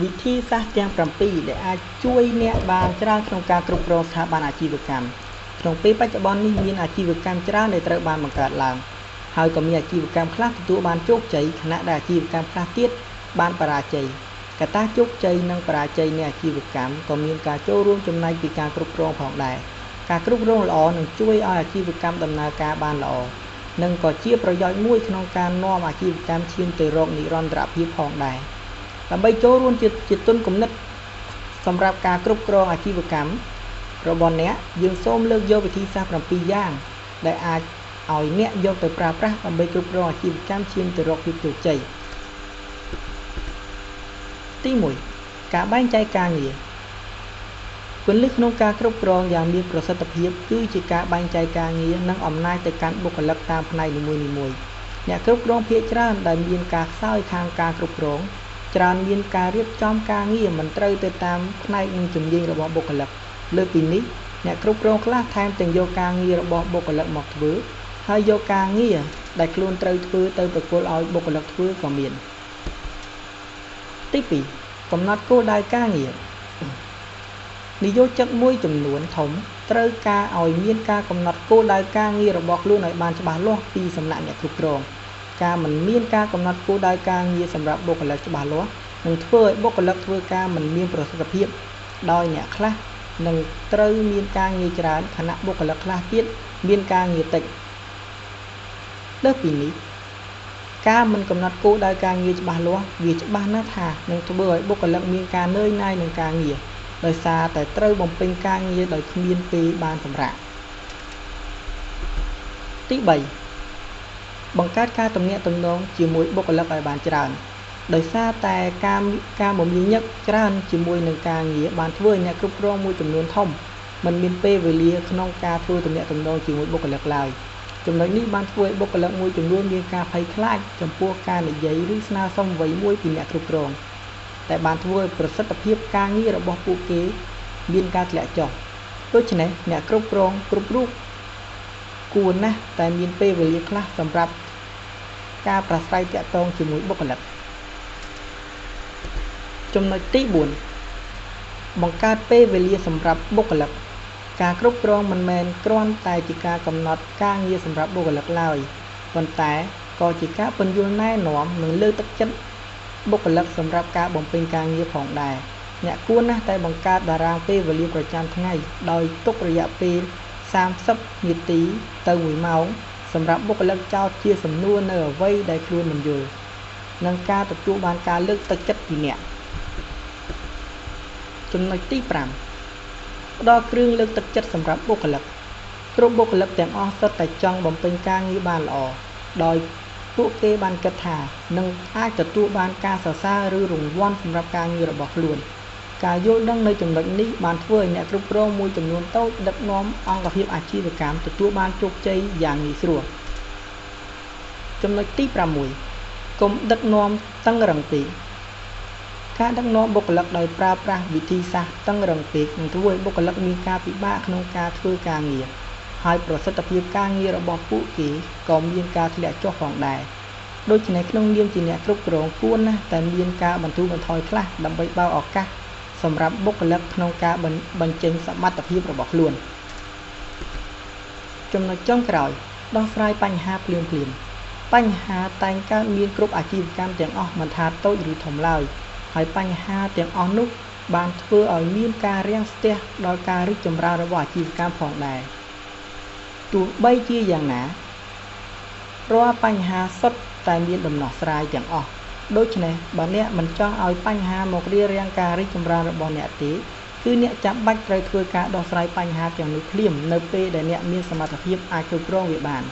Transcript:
វិធីសាស្ត្រទាំង7ដែលអាចជួយអ្នកបានច្រើនក្នុងការគ្រប់គ្រងស្ថាប័នអាជីវកម្មក្នុងពេលបច្ចុប្បន្ននេះមានអាជីវកម្មច្រើនដែលត្រូវបានបង្កើតឡើងហើយក៏មានអាជីវកម្មខ្លះទទួលបានជោគជ័យខណៈដែលអាជីវកម្មខ្លះទៀតបានបរាជ័យកត្តាជោគជ័យនិងបរាជ័យនៃអាជីវកម្មក៏មានការចូលរួមចំណែកពីការគ្រប់គ្រងផងដែរការគ្រប់គ្រងល្អនឹងជួយឲ្យអាជីវកម្មដំណើរការបានល្អនិងក៏ជាប្រយោជន៍មួយក្នុងការនាំអាជីវកម្មឈានទៅរកនិរន្តរភាពផងដែរដើម្បីចូលរួមជាទុនគំនិតសម្រាប់ការគ្រប់គ្រងអាជីវកម្មរបស់អ្នកយើងសូមលើកយកវិធីសាស្ត្រ7យ៉ាងដែលអាចឲ្យអ្នកយកទៅប្រើប្រាស់ដើម្បីគ្រប់គ្រងអាជីវកម្មឈានទៅរកភាពជោគជ័យទី1ការបែងចែកការងារគន្លឹះក្នុងការគ្រប់គ្រងយ៉ាងមានប្រសិទ្ធភាពគឺជាការបែងចែកការងារនិងអំណាចទៅកាន់បុគ្គលិកតាមផ្នែកនីមួយៗអ្នកគ្រប់គ្រងភាគច្រើនដែលមានការខ្សោយខាងការគ្រប់គ្រងច្រើនមានការរៀបចំការងារមិនត្រូវទៅតាមផ្នែកនិងជំនាញរបស់បុគ្គលិកលើសពីនេះអ្នកគ្រប់គ្រងខ្លះថែមទាំងយកការងាររបស់បុគ្គលិកមកធ្វើហើយយកការងារដែលខ្លួនត្រូវធ្វើទៅប្រគល់ឲ្យបុគ្គលិកធ្វើក៏មានទី2កំណត់គោលដៅការងារនិយោជកមួយចំនួនធំត្រូវការឲ្យមានការកំណត់គោលដៅការងាររបស់ខ្លួនឲ្យបានច្បាស់លាស់ពីសំណាក់អ្នកគ្រប់គ្រងការមិនមានការកំណត់គោលដៅការងារសម្រាប់បុគ្គលិកច្បាស់លាស់នឹងធ្វើឲ្យបុគ្គលិកធ្វើការមិនមានប្រសិទ្ធភាពដោយអ្នកខ្លះនឹងត្រូវមានការងារច្រើនខណៈបុគ្គលិកខ្លះទៀតមានការងារតិចលើសពីនេះការមិនកំណត់គោលដៅការងារច្បាស់លាស់វាច្បាស់ណាស់ថានឹងធ្វើឲ្យបុគ្គលិកមានការនឿយណាយនឹងការងារដោយសារតែត្រូវបំពេញការងារដោយគ្មានពេលបានសម្រាកទី3បង្កើតការទំនាក់ទំនងជាមួយបុគ្គលិកឲ្យបានច្រើនដោយសារតែការមមាញឹកច្រើនជាមួយនឹងការងារបានធ្វើឲ្យអ្នកគ្រប់គ្រងមួយចំនួនធំមិនមានពេលវេលាក្នុងការធ្វើទំនាក់ទំនងជាមួយបុគ្គលិកឡើយចំណុចនេះបានធ្វើឲ្យបុគ្គលិកមួយចំនួនមានការភ័យខ្លាចចំពោះការនិយាយឬស្នើសុំអ្វីមួយពីអ្នកគ្រប់គ្រងតែបានធ្វើឲ្យប្រសិទ្ធភាពការងាររបស់ពួកគេមានការធ្លាក់ចុះដូច្នេះអ្នកគ្រប់គ្រងគ្រប់រូបគួរណាស់តែមានពេលវេលាខ្លះសម្រាប់ការប្រាស្រ័យទាក់ទងជាមួយបុគ្គលិកចំណុចទី4បង្កើតពេលវេលាសម្រាប់បុគ្គលិកការគ្រប់គ្រងមិនមែនគ្រាន់តែជាការកំណត់ការងារសម្រាប់បុគ្គលិកឡើយប៉ុន្តែក៏ជាការពន្យល់ណែនាំនិងលើកទឹកចិត្តបុគ្គលិកសម្រាប់ការបំពេញការងារផងដែរអ្នកគួរណាស់តែបង្កើតតារាងពេលវេលាប្រចាំថ្ងៃដោយទុករយៈពេល30នាទីទៅ1ម៉ោងសម្រាប់បុគ្គលិកចោទជាសំណួរនៅអ្វីដែលខ្លួនមិនយល់និងការទទួលបានការលើកទឹកចិត្តពីអ្នកចំណុចទី5ផ្ដល់គ្រឿងលើកទឹកចិត្តសម្រាប់បុគ្គលិកគ្រប់បុគ្គលិកទាំងអស់សុទ្ធតែចង់បំពេញការងារបានល្អដោយពួកគេបានគិតថានឹងអាចទទួលបានការសរសើរឬរង្វាន់សម្រាប់ការងាររបស់ខ្លួនការយល់ដឹងនៅចំណុចនេះបានធ្វើឲ្យអ្នកគ្រប់គ្រងមួយចំនួនតូចដឹកនាំអង្គភាពអាជីវកម្មទទួលបានជោគជ័យយ៉ាងងាយស្រួលចំណុចទី6កុំដឹកនាំតឹងរឹងពេកការដឹកនាំបុគ្គលិកដោយប្រើប្រាស់វិធីសាស្ត្រតឹងរឹងពេកនឹងធ្វើឲ្យបុគ្គលិកមានការពិបាកក្នុងការធ្វើការងារហើយប្រសិទ្ធភាពការងាររបស់ពួកគេក៏មានការធ្លាក់ចុះផងដែរដូច្នេះក្នុងនាមជាអ្នកគ្រប់គ្រងគួរណាស់តែមានការបន្ធូរបន្ថយខ្លះដើម្បីបើកឱកាសសម្រាប់បុគ្គលិកក្នុងការបញ្ចេញសមត្ថភាពរបស់ខ្លួនចំណុចចុងក្រោយដោះស្រាយបញ្ហាភ្លាមៗបញ្ហាតែងកើតមានគ្រប់អាជីវកម្មទាំងអស់មិនថាតូចឬធំឡើយហើយបញ្ហាទាំងអស់នោះបានធ្វើឲ្យមានការរាំងស្ទះដល់ការរីកចម្រើនរបស់អាជីវកម្មផងដែរទោះបីជាយ៉ាងណារាល់បញ្ហាសុទ្ធតែមានដំណោះស្រាយទាំងអស់ដូច្នេះបើអ្នកមិនចង់ឲ្យបញ្ហាមករារាំងការរីកចម្រើនរបស់អ្នកទេគឺអ្នកចាំបាច់ត្រូវធ្វើការដោះស្រាយបញ្ហាទាំងនោះភ្លាមនៅពេលដែលអ្នកមានសមត្ថភាពអាចគ្រប់គ្រងវាបាន